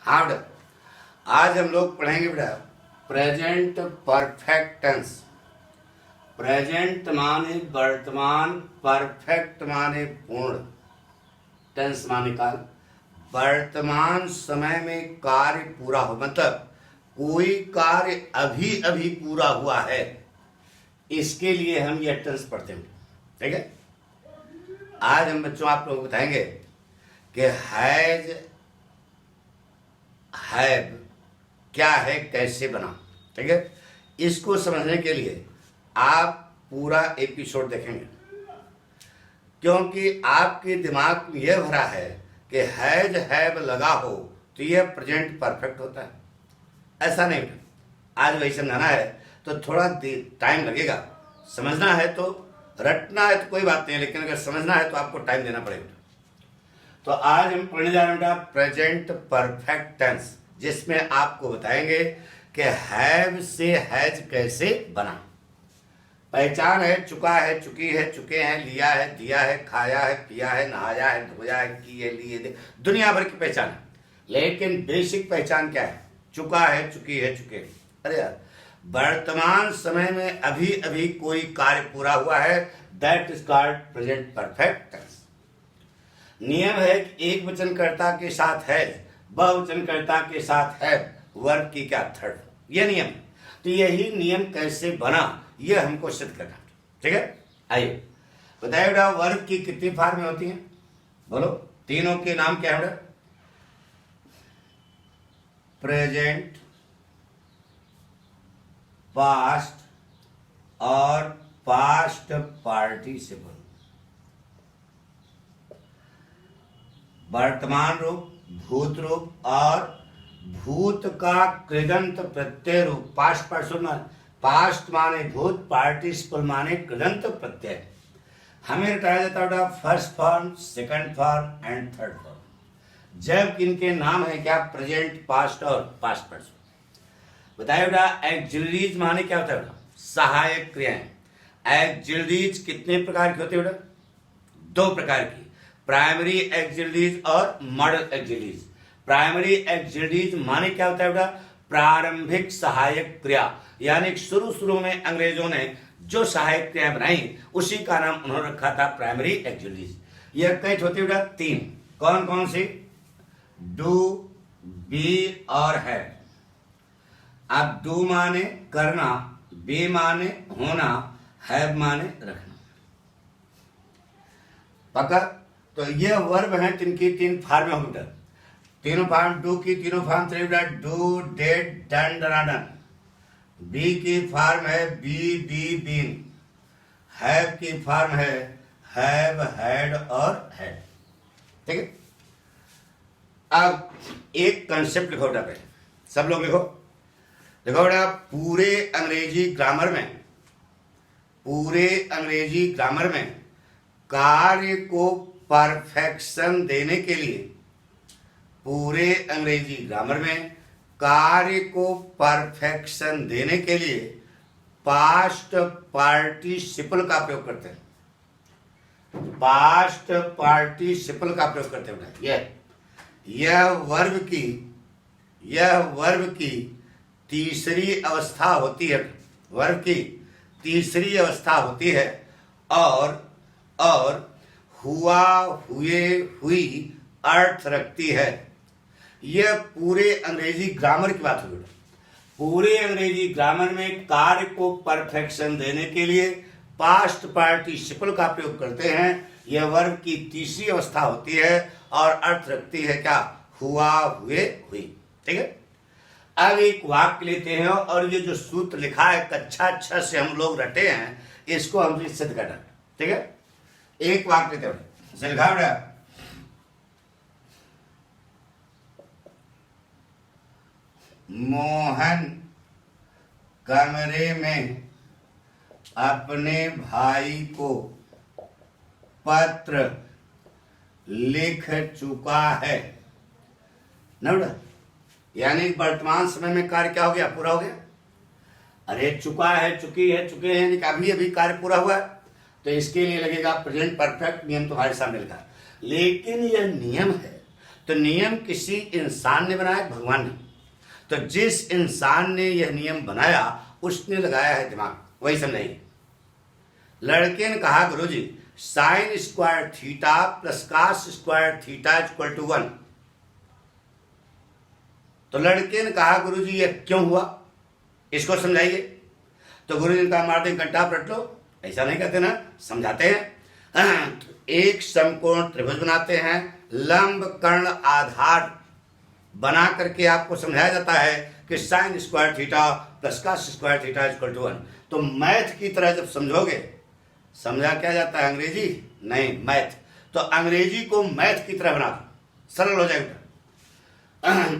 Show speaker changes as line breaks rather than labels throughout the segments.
हाँ बेटा, आज हम लोग पढ़ेंगे बेटा प्रेजेंट परफेक्ट टेंस। प्रेजेंट माने वर्तमान, परफेक्ट माने पूर्ण, टेंस माने काल। वर्तमान समय में कार्य पूरा हो, मतलब कोई कार्य अभी अभी पूरा हुआ है, इसके लिए हम यह टेंस पढ़ते हैं। ठीक है, आज हम बच्चों आप लोगों को बताएंगे कि हैज, हैव क्या है, कैसे बना। ठीक है, इसको समझने के लिए आप पूरा एपिसोड देखेंगे, क्योंकि आपके दिमाग में यह भरा है कि हैज हैव लगा हो तो यह प्रेजेंट परफेक्ट होता है। ऐसा नहीं, आज वही समझाना है तो थोड़ा टाइम लगेगा। समझना है तो, रटना है तो कोई बात नहीं, लेकिन अगर समझना है तो आपको टाइम देना पड़ेगा। तो आज हम पढ़ने जा रहे हैं प्रेजेंट परफेक्ट टेंस, जिसमें आपको बताएंगे कि हैव से हैज कैसे बना। पहचान है, चुका है, चुकी है, चुके हैं, लिया है, दिया है, खाया है, पिया है, नहाया है, धोया है, किए, लिए, दुनिया भर की पहचान है। लेकिन बेसिक पहचान क्या है? चुका है, चुकी है, चुके हैं। अरे यार, वर्तमान समय में अभी अभी कोई कार्य पूरा हुआ है, that is called present perfect tense. नियम है कि एक वचनकर्ता के साथ है, बहुवचनकर्ता के साथ है, वर्ब की क्या थर्ड, यह नियम है। तो यही नियम कैसे बना, यह हमको सिद्ध करना। ठीक है, आइए बताइए बेटा, वर्ब की कितनी फॉर्में होती हैं? बोलो, तीनों के नाम क्या है बेटा? प्रेजेंट, पास्ट और पास्ट पार्टिसिपल। वर्तमान रूप, भूत रूप और भूत का कृदंत प्रत्यय रूप। पास्ट पार्टिसिपल, पास्ट माने भूत, पार्टिसिपल माने कृदंत प्रत्यय। हमें बताया जाता है first form, second form and third form, जब इनके नाम है क्या? प्रेजेंट, पास्ट और पास्ट पार्टिसिपल। बताइए बेटा, एक्सिलरीज माने क्या होता है बेटा? सहायक क्रियाएं। एक्सिलरीज कितने प्रकार की होती है बेटा? दो प्रकार की, प्राइमरी एक्सिलरीज और मॉडल एक्सिलरीज। प्राइमरी एक्सिलरीज माने क्या होता है बेटा? प्रारंभिक सहायक क्रिया, यानी शुरू में अंग्रेजों ने जो सहायक क्रिया बनाई उसी का नाम उन्होंने रखा था प्राइमरी एक्सिलरीज। यह कई होती है बेटा? तीन। कौन कौन सी? डू, बी और है। अब डू माने करना, बी माने होना, हैव माने रखना। पक्का? तो ये वर्ब है, जिनकी तीन फॉर्में होंगी बेटा। तीनों फॉर्म, डू की तीनों फॉर्म बेटा, डू, डेड, डन, डना, डन। बी की फॉर्म है बी, बी, बीन। हैव की फॉर्म है हैव, हैड और हैड। ठीक है, अब एक कंसेप्ट लिखो बेटा, पहले सब लोग लिखो। देखो बेटा, पूरे अंग्रेजी ग्रामर में कार्य को परफेक्शन देने के लिए, पूरे अंग्रेजी ग्रामर में कार्य को परफेक्शन देने के लिए पास्ट पार्टिसिपल का प्रयोग करते हैं। पास्ट पार्टिसिपल का प्रयोग करते हैं। यह वर्ब की तीसरी अवस्था होती है। वर्ब की तीसरी अवस्था होती है और हुआ, हुए, हुई अर्थ रखती है। यह पूरे अंग्रेजी ग्रामर की बात होगी। पूरे अंग्रेजी ग्रामर में कार्य को परफेक्शन देने के लिए पास्ट पार्टिसिपल का प्रयोग करते हैं। यह वर्ब की तीसरी अवस्था होती है और अर्थ रखती है क्या? हुआ, हुए, हुई। ठीक है, अब एक वाक्य लेते हैं और ये जो सूत्र लिखा है कक्षा 6 से हम लोग रटे हैं, इसको हम सिद्ध करना। ठीक है, एक वाक्य लेते हैं, लिखा है मोहन कमरे में अपने भाई को पत्र लिख चुका है। ना बेटा, यानी वर्तमान समय में कार्य क्या हो गया? पूरा हो गया। अरे चुका है, चुकी है, चुके हैं, अभी अभी कार्य पूरा हुआ है, तो इसके लिए लगेगा प्रेजेंट परफेक्ट। नियम तुम्हारे सामने लिखा है, लेकिन यह नियम है तो नियम किसी इंसान ने बनाया, भगवान ने। तो जिस इंसान ने यह नियम बनाया उसने लगाया है दिमाग, वही समझाइए। लड़के ने कहा गुरुजी sine square theta plus cos square theta equal to 1। तो लड़के ने कहा गुरुजी यह क्यों हुआ, इसको समझाइए। तो गुरुजी ने कहा मार दे घंटा पलट लो। ऐसा नहीं कहते ना, समझाते हैं। एक समकोण त्रिभुज बनाते हैं, लंब कर्ण आधार बना करके आपको समझाया जाता है कि sine square theta plus cos square theta equal to 1। तो मैथ की तरह जब समझोगे, समझा क्या जाता है अंग्रेजी नहीं मैथ, तो अंग्रेजी को मैथ की तरह बना दो, सरल हो जाएगा।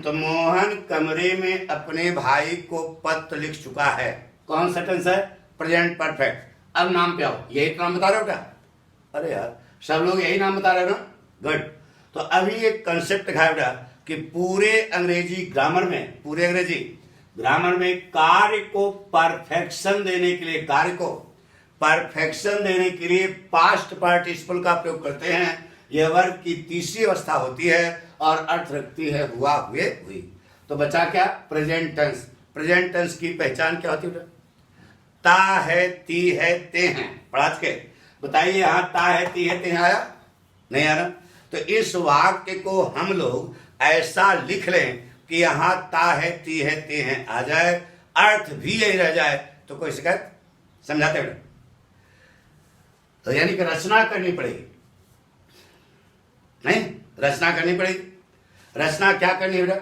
तो मोहन कमरे में अपने भाई को पत्र लिख चुका है। कौन सा टेंस है, प्रेजेंट परफेक्ट। अब नाम पे आओ, यही तो नाम बता रहे हो क्या, अरे यार सब लोग यही नाम बता रहे हो ना, गुड। तो अभी एक कंसेप्ट दिखाया बेटा कि पूरे अंग्रेजी ग्रामर में कार्य को परफेक्शन देने के लिए, कार्य को परफेक्शन देने के लिए पास्ट पार्टिसिपल का प्रयोग करते हैं। यह वर्ग की तीसरी अवस्था होती है और अर्थ रखती है हुआ, हुए, हुई। तो बचा क्या, प्रेजेंट टेंस। प्रेजेंट टेंस की पहचान क्या होती है बेटा, ता है, ती है, ते हैं। पढ़ा के बताइए, यहां ता है, ती है, ते हैं आया नहीं आ रहा। तो इस वाक्य को हम लोग ऐसा लिख लें कि यहां ता है, ती है, ते हैं आ जाए, अर्थ भी यही रह जाए, तो कोई शिकायत, समझाते बेटा। तो यानी कि रचना करनी पड़ेगी, नहीं रचना करनी पड़ेगी। रचना क्या करनी है बेटा,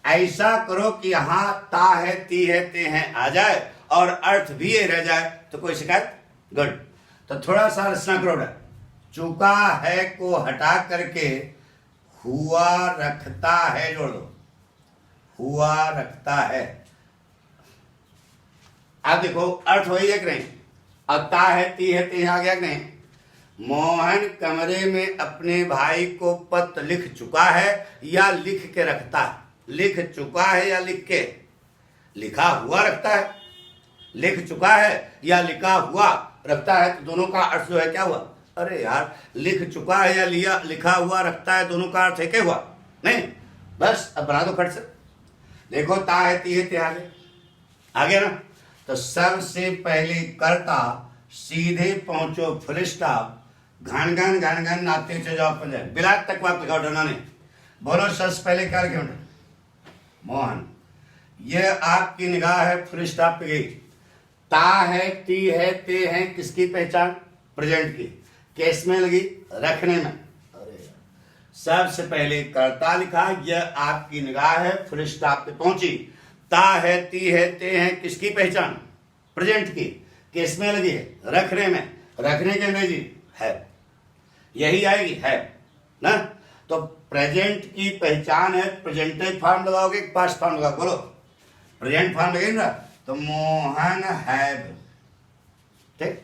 ऐसा करो कि यहां ता है, ती है, ते हैं आ जाए और अर्थ भी ये रह जाए, तो कोई शिकायत, गुड। तो थोड़ा सा रचना करो बेटा। चुका है को हटा करके हुआ रखता है जोड़ दो, हुआ रखता है। अब देखो अर्थ वही है कि नहीं, अब ता है, ती है, ते आ गया कि नहीं। मोहन कमरे में अपने भाई को पत्र लिख चुका है या लिख के रखता है, लिख चुका है या लिख के, लिखा हुआ रखता है, लिख चुका है या लिखा हुआ रखता है, तो दोनों का अर्थ जो है क्या हुआ, अरे यार लिख चुका है या लिखा हुआ रखता है, दोनों का अर्थ है क्या हुआ, नहीं। बस अब बना दो फट से, देखो ता है, ती है, ते आ गया ना। तो सबसे पहले कर्ता, सीधे पहुंचो फुल स्टॉप, घन घन घन घन नाते चले जाओ पंजाब, बिलाट तक वापस लगाओ, डरना नहीं। बोलो सबसे पहले क्या क्यों, मोहन। यह आपकी निगाह है फुल स्टॉप पे गई। ता है, ती है, ते है, किसकी पहचान, प्रेजेंट की, केस में लगी, रखने में। अरे सबसे पहले कर्ता लिखा, यह आपकी निगाह है फुल स्टॉप पे पहुंची। ता है, ती है, ते है, किसकी पहचान, प्रेजेंट की, केस में लगी है, रखने में। रखने के अंग्रेजी है, यही आएगी है ना। तो प्रेजेंट की पहचान है, प्रेजेंटिव फॉर्म लगाओगे, पास्ट फॉर्म लगाओ, बोलो प्रेजेंट फॉर्म लगेगी ना। तो मोहन हैव, ठीक।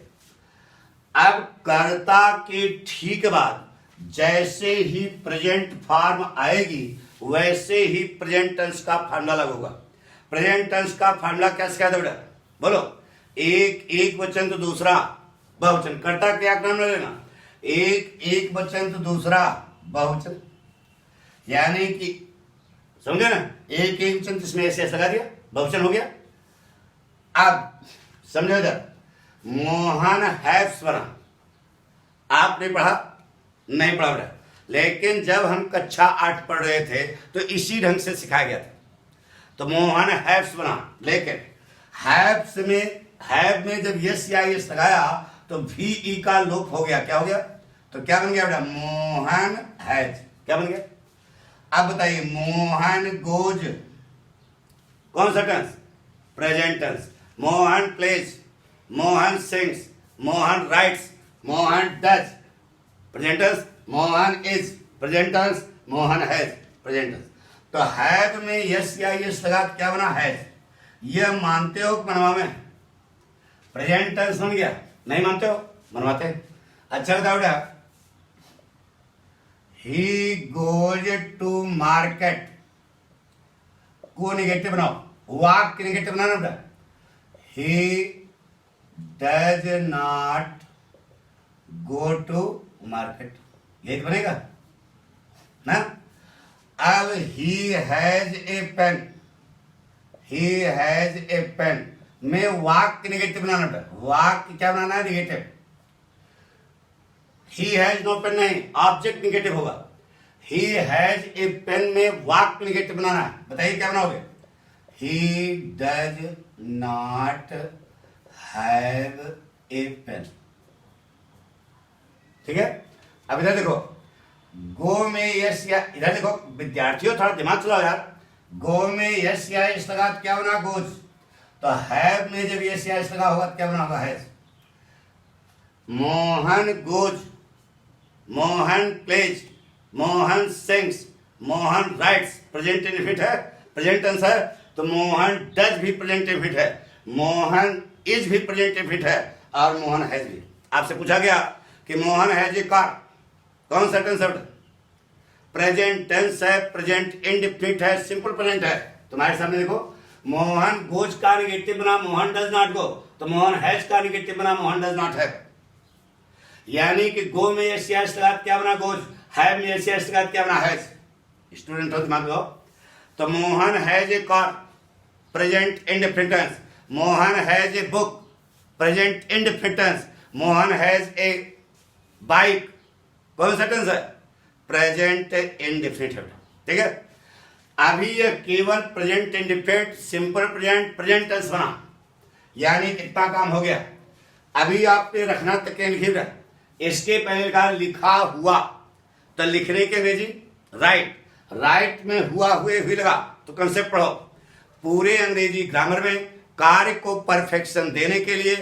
अब कर्ता के ठीक बाद जैसे ही प्रेजेंट फॉर्म आएगी वैसे ही प्रेजेंट टेंस का फार्मूला लागू होगा। प्रेजेंट टेंस का फार्मूला क्या सिखा दो बेटा, बोलो। एक वचन तो दूसरा बहुवचन, कर्ता क्या नाम लेना, एक वचन तो दूसरा बहुवचन, यानी कि समझे ना, एक वचन जिसमें ऐसे ऐसा लगा दिया, बहुवचन हो गया। अब समझो इधर, मोहन हैव्स बना, आपने पढ़ा नहीं पढ़ा बेटा, लेकिन जब हम कक्षा 8 पढ़ रहे थे तो इसी ढंग से सिखाया गया था। तो मोहन हैव्स बना, लेकिन हैव्स में, हैव में जब यस या यस लगाया तो भी ई का लोप हो गया, क्या हो गया, तो क्या बन गया बेटा, मोहन हैज, क्या बन गया। अब बताइए, मोहन गोज, कौन सा tense, present tense. Mohan plays, Mohan sings, Mohan writes, Mohan does, present tense. Mohan is, present tense. Mohan has, present tense. तो हैव में यस या यस लगा क्या बना, हैज। यह मानते हो कि मनवा में प्रेजेंट टेंस बन गया, नहीं मानते हो, बनवाते हैं। अच्छा बताओ बेटा, ही गोज टू मार्केट को निगेटिव बनाओ, वाक्य निगेटिव बनाना बेटा। He does not go to market, यही तो बनेगा ना। अब he has a pen, he has a pen में वाक्य निगेटिव बनाना बेटा, वाक्य क्या बनाना है? Negative. He has no pen नहीं, ऑब्जेक्ट निगेटिव होगा। ही हैज ए पेन में वाक्य निगेटिव बनाना है। बताइए क्या बनाओगे? He does not have a pen. ठीक है, अब इधर देखो, गो में यस या, इधर देखो विद्यार्थियों थोड़ा दिमाग चलाओ यार। गो में यस या इस लगा क्या बना? गोज। तो हैव में जब यस या इस लगा होगा तो क्या बना होगा? Has. Mohan goes, Mohan plays, Mohan sings, Mohan writes. Present indefinite है, प्रेजेंट टेंस है, तो मोहन डज भी प्रेजेंट इंडेफिनिट है, मोहन इज भी प्रेजेंट इंडेफिनिट है, और मोहन हैज भी। आपसे पूछा गया कि मोहन हैज ए कार, कौन सा टेंस है? प्रेजेंट टेंस है, प्रेजेंट इंडेफिनिट है, सिंपल प्रेजेंट है। तुम्हारे सामने देखो, मोहन गोज का निगेटिव बना मोहन डज नॉट गो, तो मोहन हैज का निगेटिव बना मोहन डज नॉट हैव। यानी कि गो में यस या इस लगा क्या बना? गोज। हैव में यस या इस लगा क्या बना? हैज। स्टूडेंट हो दिमाग लगाओ। तो Mohan has a car, present indefinite tense. Mohan has a book, present indefinite tense. Mohan has a bike, कौन सा टेंस है? Present indefinite. ठीक है, अभी ये केवल present indefinite, simple present, present tense बना, यानी इतना काम हो गया। अभी आपने रखना तक लिखिएगा। इसके पहले लिखा लिखा हुआ, तो लिखने के अंग्रेजी राइट, राइट में हुआ हुए हुई लगा, तो कंसेप्ट पढ़ो। पूरे अंग्रेजी ग्रामर में कार्य को परफेक्शन देने के लिए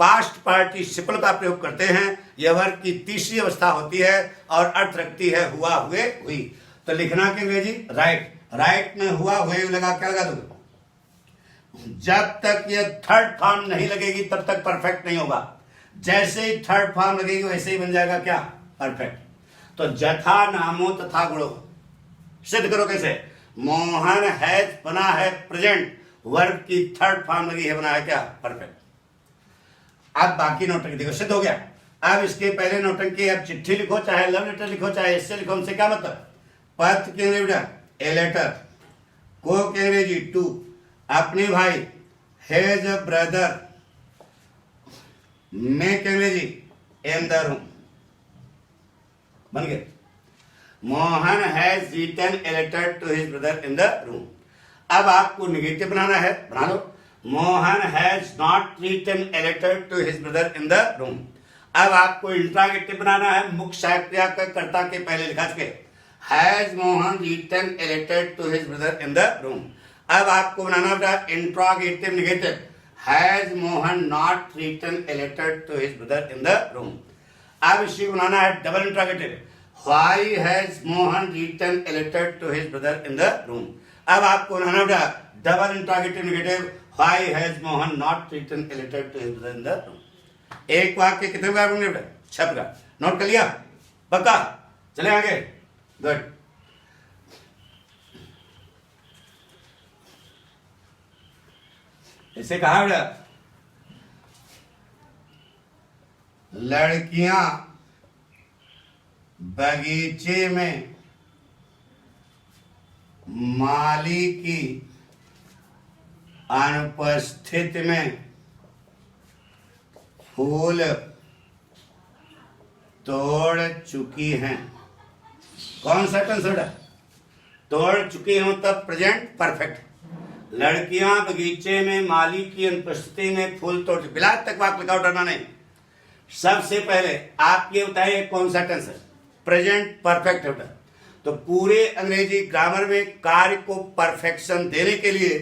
पास्ट पार्टिसिपल का प्रयोग करते हैं। यह वर्ग की तीसरी अवस्था होती है और अर्थ रखती है हुआ हुए हुई। तो लिखना के अंग्रेजी राइट, राइट में हुआ हुए लगा क्या लगा दोगे? जब तक ये थर्ड फॉर्म नहीं लगेगी तब तक परफेक्ट नहीं होगा। जैसे ही थर्ड फॉर्म लगेगी वैसे ही बन जाएगा क्या? परफेक्ट। तो जथा नामो तथा गुणो सिद्ध करो कैसे? मोहन हैज बना है प्रेजेंट, वर्ब की थर्ड फॉर्म लगी है, बना है क्या? परफेक्ट। अब बाकी नौटंकी देखो, सिद्ध हो गया। अब इसके पहले नौटंकी, अब चिट्ठी लिखो, चाहे लव लेटर लिखो, चाहे ऐसे लिखो, उनसे क्या मतलब? पत्र के अंग्रेजी ए लेटर, को के अंग्रेजी टू, अपने भाई हैज अ ब्रदर, मैं के अंग्रेजी इन द रूम। बन गए। Mohan has written a letter to his brother in the room. अब आपको निगेटिव बनाना है, बना लो। Mohan has not written a letter to his brother in the room. अब आपको इंट्रागेटिव बनाना है, मुख्य सहायक क्रिया का कर्ता के पहले लिखा के has Mohan written a letter to his brother in the room. अब आपको बनाना बेटा interrogative negative, has Mohan not written a letter to his brother in the room. अब इसी को बनाना है double interrogative, why has Mohan written a letter to his brother in the room. अब आपको बनाना बेटा double interrogative negative, why has Mohan not written a letter to his brother in the room. एक वाक्य कितने बार होंगे बेटा? 6 प्रकार। नोट कर लिया? पक्का? चले आगे। गुड। इसे कहा बेटा लड़कियां बगीचे में माली की अनुपस्थिति में फूल तोड़ चुकी हैं। कौन सा टेंस है? तोड़ चुकी हूं तब प्रेजेंट परफेक्ट। लड़कियां बगीचे में माली की अनुपस्थिति में फूल तोड़ चुकी, बिलाज तक वाक्य लिखाओ, डरना नहीं। सबसे पहले आप ये बताइए कौन सा टेंस है? प्रेजेंट परफेक्ट है। तो पूरे अंग्रेजी ग्रामर में कार्य को परफेक्शन देने के लिए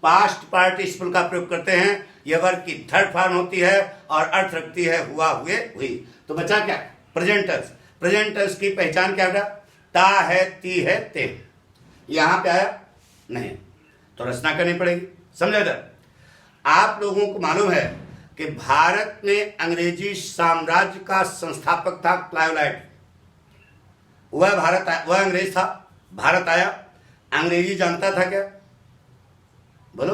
पास्ट पार्टिसिपल का प्रयोग करते हैं। यह वर्ग की थर्ड फॉर्म होती है और अर्थ रखती है हुआ हुए हुई। तो बचा क्या? Present tense. प्रेजेंट टेंस की पहचान क्या बेटा? ता है, ती है, ते। यहां पे आया नहीं तो रचना करनी पड़ेगी। समझा था? आप लोगों को मालूम है कि भारत में अंग्रेजी साम्राज्य का संस्थापक था क्लाइव। वह अंग्रेज था, भारत आया। अंग्रेजी जानता था क्या? बोलो।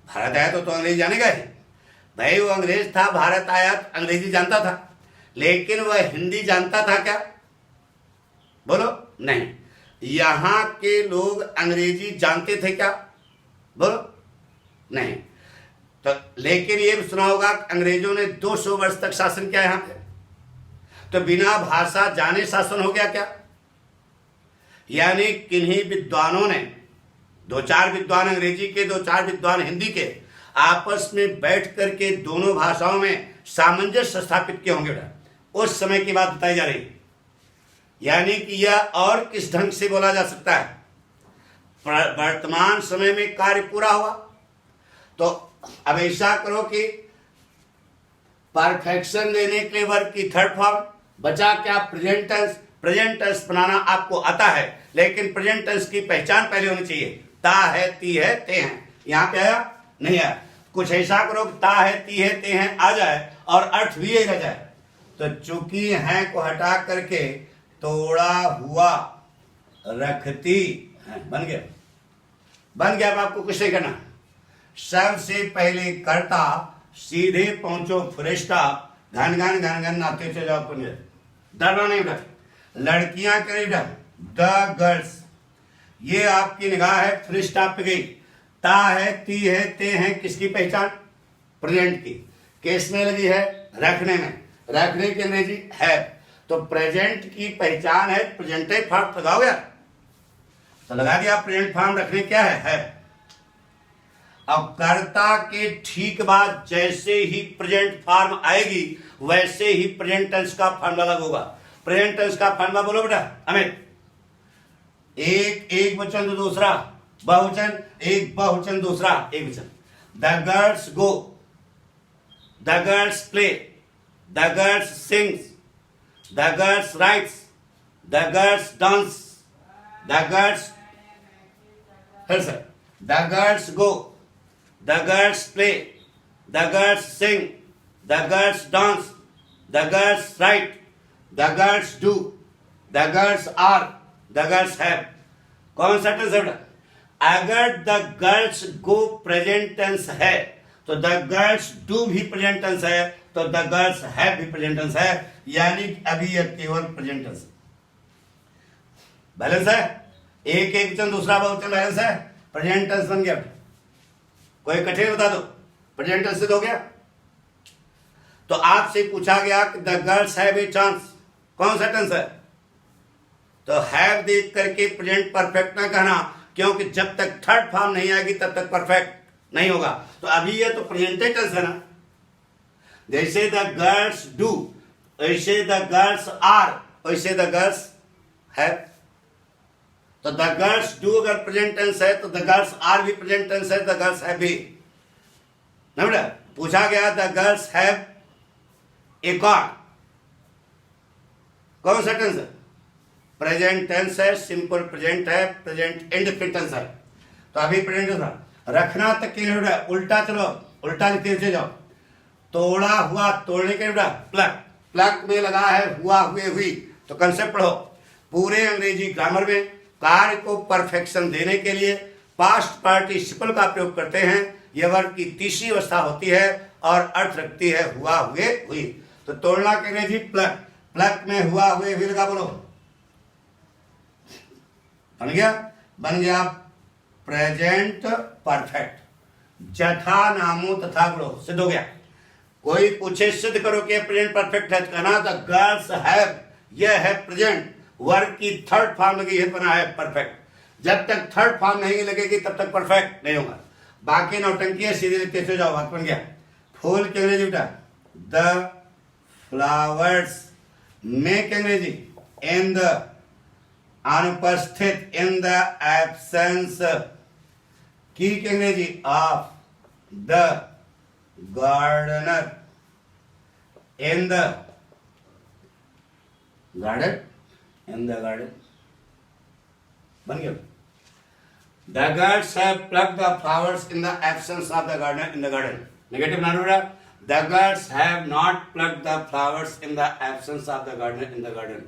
भारत आया तो अंग्रेजी जानेगा ही भाई। वो अंग्रेज था, भारत आया, अंग्रेजी जानता था, लेकिन वह हिंदी जानता था क्या? बोलो। नहीं। यहां के लोग अंग्रेजी जानते थे क्या? बोलो नहीं। तो लेकिन ये भी सुना होगा कि अंग्रेजों ने 200 वर्ष तक शासन किया यहां पे, तो बिना भाषा जाने शासन हो गया क्या? यानी किन्हीं विद्वानों ने, 2-4 विद्वान अंग्रेजी के, 2-4 विद्वान हिंदी के, आपस में बैठ करके दोनों भाषाओं में सामंजस्य स्थापित किए होंगे। उस समय की बात बताई जा रही है। यानी कि यह और किस ढंग से बोला जा सकता है? वर्तमान समय में कार्य पूरा हुआ, तो अब ऐसा करो कि परफेक्शन देने के वर्ग की थर्ड फॉर्म बचा क्या? Present tense. प्रेजेंट टेंस बनाना आपको आता है, लेकिन प्रेजेंट टेंस की पहचान पहले होनी चाहिए। ता है, ती है, ते हैं। यहां पे आया नहीं आया? कुछ ऐसा करो कि ता है, ती है, ते हैं आ जाए और अर्थ भी यही रह जाए। तो चूंकि है को हटा करके तोड़ा हुआ रखती है बन गया। बन गया। अब आपको कुछ नहीं करना। सबसे पहले कर्ता, सीधे पहुंचो फुरेस्टा, घन घन घन घन नाते से जाओ। डरना नहीं उठा। लड़कियां करें द गर्ल्स, ये आपकी निगाह है फुरेस्टा पे गई। ता है, ती है, ते हैं, किसकी पहचान? प्रेजेंट की। किस में लगी है? रखने में। रखने की अंग्रेजी है। तो प्रेजेंट की पहचान है प्रेजेंटिव फॉर्म। लगाओगे तो लगा दिया प्रेजेंट फॉर्म। रखने क्या है? अब कर्ता के ठीक बाद जैसे ही प्रेजेंट फॉर्म आएगी वैसे ही प्रेजेंट टेंस का फॉर्मूला लागू होगा। प्रेजेंट टेंस का फॉर्मूला बोलो बेटा अमित। एक वचन तो दूसरा बहुवचन, एक बहुवचन दूसरा एक वचन। The girls go, the girls play, the girls sings, the girls rights, the girls dance, the girls, फिर से, the girls go, the girls play, the girls sing, the girls dance, the girls write, the girls do, the girls are, the girls have। कौन सा tense है? अगर the girls go present tense है तो the girls do भी present tense है, तो the girls have भी प्रेजेंट टेंस है। यानी अभी यह केवल प्रेजेंट टेंस बैलेंस है। एक वचन दूसरा बहुवचन बैलेंस है। प्रेजेंट टेंस बन गया। कोई कठिन बता दो। प्रेजेंट टेंस सिद्ध हो गया। तो आपसे पूछा गया कि the girls have a chance, कौन सा टेंस है? तो हैव देख करके प्रेजेंट परफेक्ट ना कहना, क्योंकि जब तक थर्ड फॉर्म नहीं आएगी तब तक परफेक्ट नहीं होगा। तो अभी ये तो प्रेजेंट टेंस है ना। जैसे द गर्ल्स डू, वैसे द गर्ल्स आर, वैसे द गर्ल्स हैव। तो द गर्ल्स डू अगर प्रेजेंट टेंस है तो द गर्ल्स आर भी प्रेजेंट टेंस है, द गर्ल्स हैव भी। ना बेटा पूछा गया the girls have a car, कौन सा टेंस है? प्रेजेंट टेंस है, सिंपल प्रेजेंट है, प्रेजेंट इंडेफिनिट टेंस है। तो अभी प्रेजेंट टेंस रखना तक के लिए उल्टा चलो, उल्टा लिखते से जाओ। तोड़ा हुआ, तोड़ने के लिए प्लग, प्लग में लगा है हुआ, हुए, हुई। तो कंसेप्ट पढ़ो। पूरे अंग्रेजी ग्रामर में कार्य को परफेक्शन देने के लिए पास्ट पार्टिसिपल का प्रयोग करते हैं। यह वर्ग की तीसरी अवस्था होती है और अर्थ रखती है हुआ, हुए, हुई। तो तोड़ना के अंग्रेजी प्लग, प्लग में हुआ, हुए, हुई लगा। बोलो बन गया। बन गया प्रेजेंट परफेक्ट। जथा नामो तथा गुणो सिद्ध हो गया। कोई पूछे सिद्ध करो कि प्रेजेंट परफेक्ट है, कहना द गर्ल्स हैव, यह है प्रेजेंट, वर्ग की थर्ड फॉर्म लगी है, बना है परफेक्ट। जब तक थर्ड फॉर्म नहीं लगेगी तब तक परफेक्ट नहीं होगा। बाकी नौटंकी है, सीधे लिखते चले जाओ। बात बन गया। फूल के अंग्रेजी बेटा द फ्लावर्स, में के अंग्रेजी इन द, अनुपस्थित इन द एब्सेंस, की के अंग्रेजी of the gardener in the garden, in the garden। बन गया। The girls have plucked the flowers in the absence of the gardener in the garden। Negative ना होगा। The girls have not plucked the flowers in the absence of the gardener in the garden।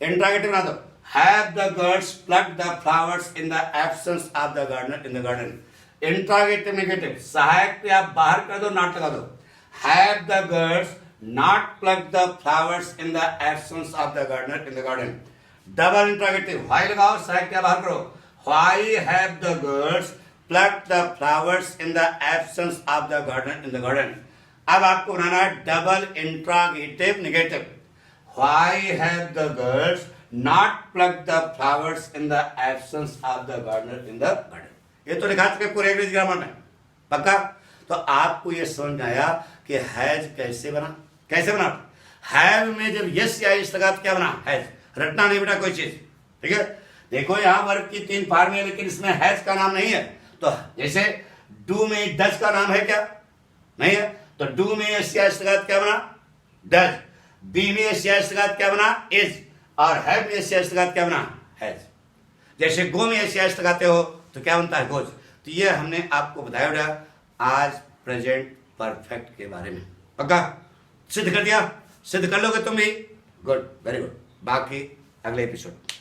Interrogative ना दो। Have the girls plucked the flowers in the absence of the gardener in the garden। Interrogative negative। सहायक पे आप बाहर कर दो, not लगा दो। Have the girls not plucked the flowers in the absence of the gardener in the garden। Double interrogative, why लगाओ, सहायक क्या बाहर करो, why have the girls plucked the flowers in the absence of the garden in the garden. अब आपको बनाना है double interrogative negative, why have the girls not plucked the flowers in the absence of the gardener in the garden. ये तो लिखा चुके पूरे अंग्रेजी ग्रामर में, पक्का। तो आपको ये समझ में आया कि हैज कैसे बना, कैसे बना। हैव में जब यस या इस लगा तो क्या बना, हैज, रटना नहीं बेटा कोई चीज, ठीक है। देखो यहां वर्ब की 3 फॉर्म है, लेकिन इसमें हैज का नाम नहीं है। तो जैसे डू में डज का नाम है क्या, नहीं है, तो डू में यस या इस लगा तो क्या बना, डज। बी में यस या इस लगा तो क्या बना, इज। और हैव में यस या इस लगा तो क्या बना, हैज। जैसे गो में यस या इस लगाते हो तो क्या बनता है, गोज। तो ये हमने आपको बताया बेटा आज प्रेजेंट परफेक्ट के बारे में, पक्का। सिद्ध कर दिया, सिद्ध कर लोगे तुम भी, गुड, वेरी गुड। बाकी अगले एपिसोड